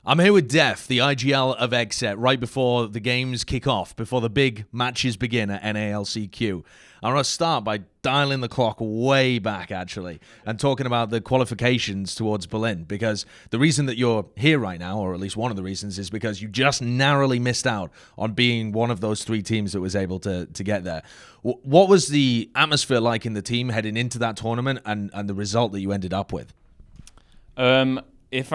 I'm here with Dephh, the IGL of XSET, right before the games kick off, before the big matches begin at LCQ. I want to start by dialing the clock way back, actually, and talking about the qualifications towards Berlin, because the reason that you're here right now, or at least one of the reasons, is because you just narrowly missed out on being one of those three teams that was able to get there. What was the atmosphere like in the team heading into that tournament and the result that you ended up with? If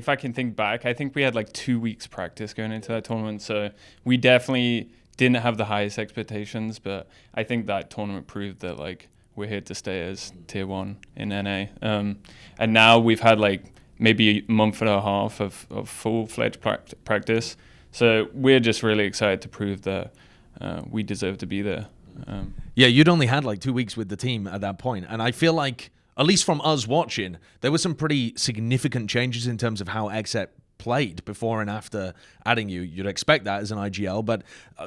I can think back, I think we had like 2 weeks practice going into that tournament, so we definitely didn't have the highest expectations, but I think that tournament proved that like we're here to stay as tier 1 in NA. And now we've had like maybe a month and a half of full-fledged practice, so we're just really excited to prove that we deserve to be there. Yeah, you'd only had like 2 weeks with the team at that point, and I feel like, at least from us watching, there were some pretty significant changes in terms of how XSET played before and after adding you. You'd expect that as an IGL, but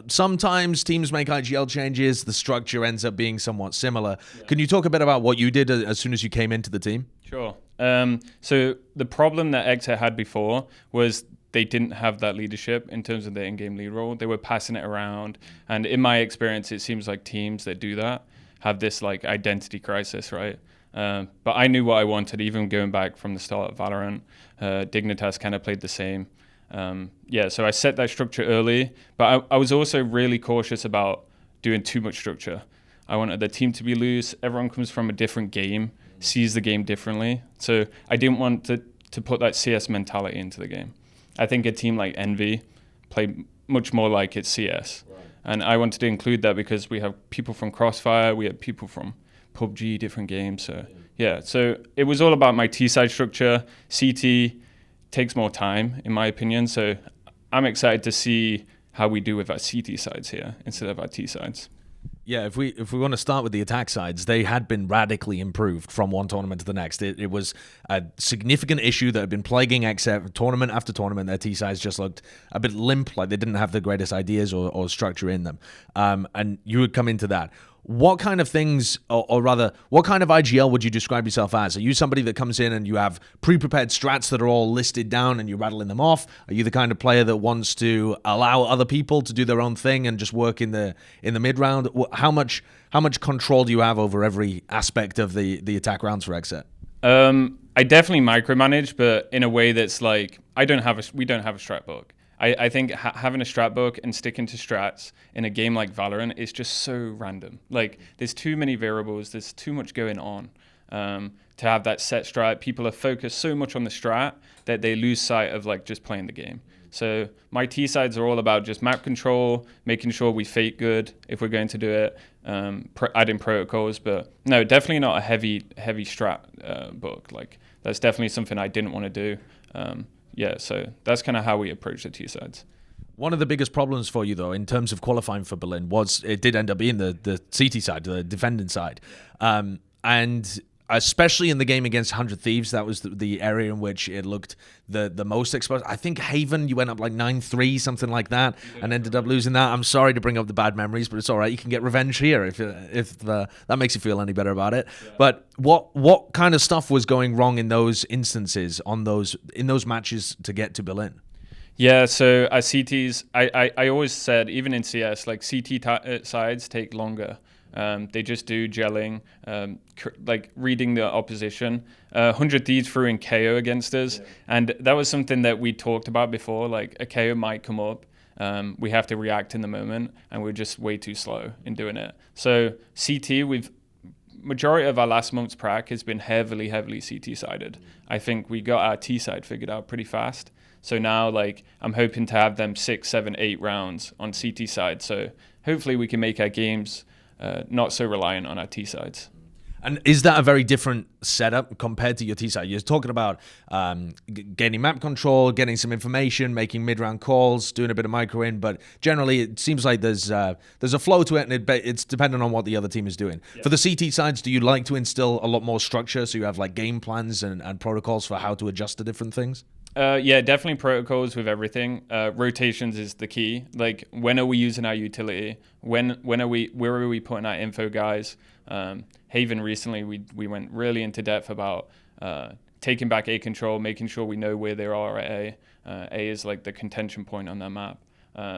sometimes teams make IGL changes, the structure ends up being somewhat similar. Yeah. Can you talk a bit about what you did as soon as you came into the team? Sure. So the problem that XSET had before was they didn't have that leadership in terms of their in-game lead role. They were passing it around, and in my experience, it seems like teams that do that have this like identity crisis, right? But I knew what I wanted, even going back from the start of VALORANT. Dignitas kind of played the same. So I set that structure early, but I was also really cautious about doing too much structure. I wanted the team to be loose. Everyone comes from a different game, sees the game differently. So I didn't want to put that CS mentality into the game. I think a team like Envy played much more like it's CS. Right. And I wanted to include that because we have people from Crossfire, we have people from PUBG, different games. So it was all about my T-side structure. CT takes more time, in my opinion. So I'm excited to see how we do with our CT sides here instead of our T sides. Yeah, if we want to start with the attack sides, they had been radically improved from one tournament to the next. It was a significant issue that had been plaguing XSET tournament after tournament. Their T sides just looked a bit limp, like they didn't have the greatest ideas or structure in them. And you would come into that. What kind of things, or rather, what kind of IGL would you describe yourself as? Are you somebody that comes in and you have pre-prepared strats that are all listed down and you're rattling them off? Are you the kind of player that wants to allow other people to do their own thing and just work in the mid round? How much control do you have over every aspect of the attack rounds for XSET? I definitely micromanage, but in a way that's like we don't have a strat book. I think having a strat book and sticking to strats in a game like VALORANT is just so random. Like, there's too many variables, there's too much going on to have that set strat. People are focused so much on the strat that they lose sight of like just playing the game. So my T sides are all about just map control, making sure we fake good if we're going to do it, adding protocols. But no, definitely not a heavy strat book. Like, that's definitely something I didn't want to do. So that's kind of how we approach the T sides. One of the biggest problems for you, though, in terms of qualifying for Berlin, was it did end up being the CT side, the defending side. And especially in the game against 100 Thieves, that was the area in which it looked the most exposed. I think Haven, you went up like 9-3, something like that, and ended up losing that. I'm sorry to bring up the bad memories, but it's all right. You can get revenge here if that makes you feel any better about it. Yeah. But what kind of stuff was going wrong in those instances, in those matches to get to Berlin? Yeah, so as CTs, I always said, even in CS, like CT sides take longer. They just do gelling, like reading the opposition. 100 Thieves threw in KO against us, and that was something that we talked about before. Like, a KO might come up, we have to react in the moment, and we're just way too slow in doing it. So CT, majority of our last month's prac has been heavily CT sided. I think we got our T side figured out pretty fast. So now, like, I'm hoping to have them 6, 7, 8 rounds on CT side. So hopefully we can make our games not so reliant on our T sides. And is that a very different setup compared to your T side? You're talking about getting map control, getting some information, making mid-round calls, doing a bit of micro-in, but generally it seems like there's a flow to it, and it's dependent on what the other team is doing. Yeah. For the CT sides, do you like to instill a lot more structure so you have like game plans and protocols for how to adjust to different things? Yeah, definitely protocols with everything. Rotations is the key. Like, when are we using our utility? Where are we putting our info guys? Haven recently, we went really into depth about taking back A control, making sure we know where they are at A. A is like the contention point on their map.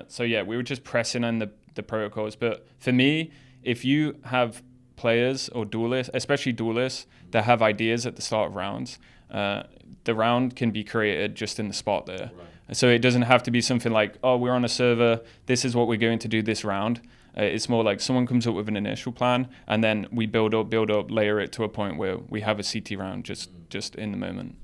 So yeah, we were just pressing on the protocols. But for me, if you have players or duelists, especially duelists, that have ideas at the start of rounds, the round can be created just in the spot there. Right. So it doesn't have to be something like, oh, we're on a server, this is what we're going to do this round. It's more like someone comes up with an initial plan, and then we build up, layer it to a point where we have a CT round just in the moment.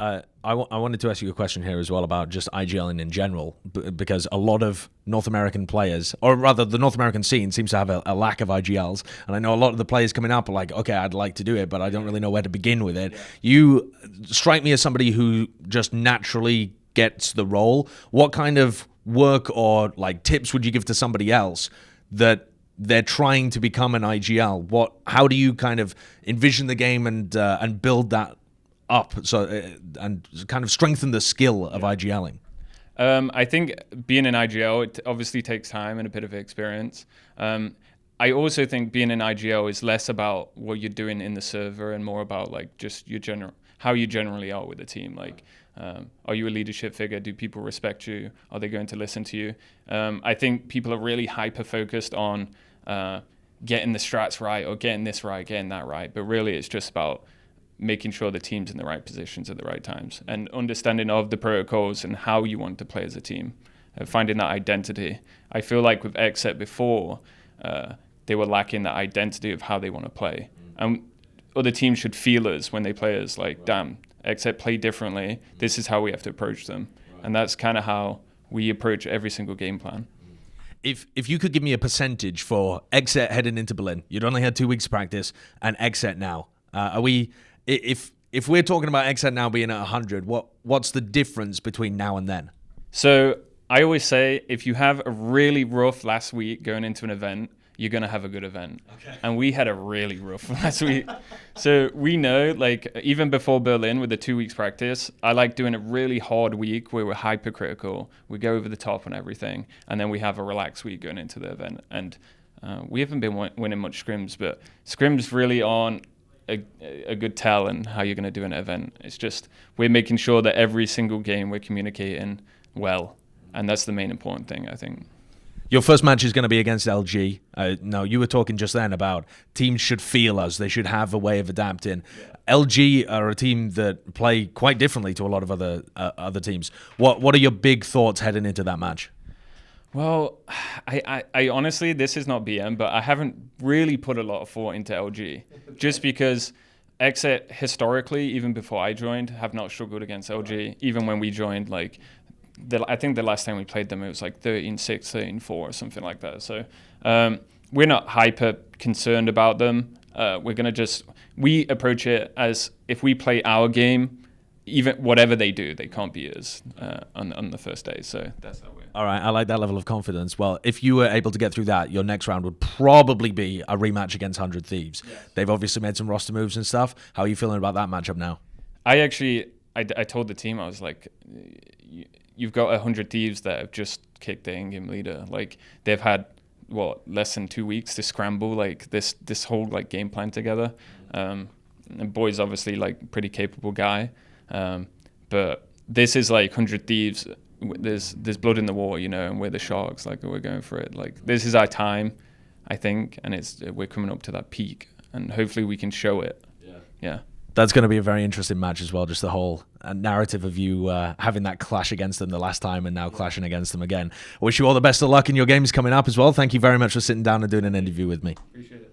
I wanted to ask you a question here as well about just IGLing in general, because a lot of North American players, or rather the North American scene, seems to have a lack of IGLs. And I know a lot of the players coming up are like, okay, I'd like to do it, but I don't really know where to begin with it. Yeah. You strike me as somebody who just naturally gets the role. What kind of work or like tips would you give to somebody else that they're trying to become an IGL? How do you kind of envision the game and build that up and kind of strengthen the skill of IGLing? I think being an IGL, it obviously takes time and a bit of experience. I also think being an IGL is less about what you're doing in the server and more about like just how you generally are with the team. Like, are you a leadership figure? Do people respect you? Are they going to listen to you? I think people are really hyper focused on getting the strats right or getting this right, getting that right. But really, it's just about making sure the team's in the right positions at the right times and understanding of the protocols and how you want to play as a team, finding that identity. I feel like with XSET before, they were lacking that identity of how they want to play. And other teams should feel us when they play us, like, damn, XSET play differently. This is how we have to approach them. And that's kind of how we approach every single game plan. If you could give me a percentage for XSET heading into Berlin, you'd only had 2 weeks practice, and XSET now, if we're talking about XSET now being at 100, what's the difference between now and then? So I always say, if you have a really rough last week going into an event, you're going to have a good event. Okay. And we had a really rough last week. So we know, like, even before Berlin with the 2 weeks practice, I like doing a really hard week where we're hypercritical. We go over the top on everything. And then we have a relaxed week going into the event. And we haven't been winning much scrims, but scrims really aren't a good tell in how you're going to do an event. It's just we're making sure that every single game we're communicating well. And that's the main important thing, I think. Your first match is going to be against LG. Now, you were talking just then about teams should feel us. They should have a way of adapting. Yeah. LG are a team that play quite differently to a lot of other teams. What are your big thoughts heading into that match? Well, I honestly, this is not BM, but I haven't really put a lot of thought into LG. Just because XSET historically, even before I joined, have not struggled against LG. Even when we joined, like, I think the last time we played them, it was like 13-6, 13-4 or something like that. So we're not hyper concerned about them. We approach it as if we play our game, even whatever they do, they can't beat us on the first day. So that's how we're. All right, I like that level of confidence. Well, if you were able to get through that, your next round would probably be a rematch against 100 Thieves. Yes. They've obviously made some roster moves and stuff. How are you feeling about that matchup now? I told the team, I was like, you've got 100 Thieves that have just kicked the in-game leader. Like, they've had, less than 2 weeks to scramble, like, this whole, like, game plan together. And Boy's obviously, like, pretty capable guy. But this is, like, 100 Thieves. There's blood in the water, and we're the Sharks. Like, we're going for it. Like, this is our time, I think, and we're coming up to that peak. And hopefully we can show it. Yeah. That's going to be a very interesting match as well, just the whole narrative of you having that clash against them the last time and now clashing against them again. I wish you all the best of luck in your games coming up as well. Thank you very much for sitting down and doing an interview with me. Appreciate it.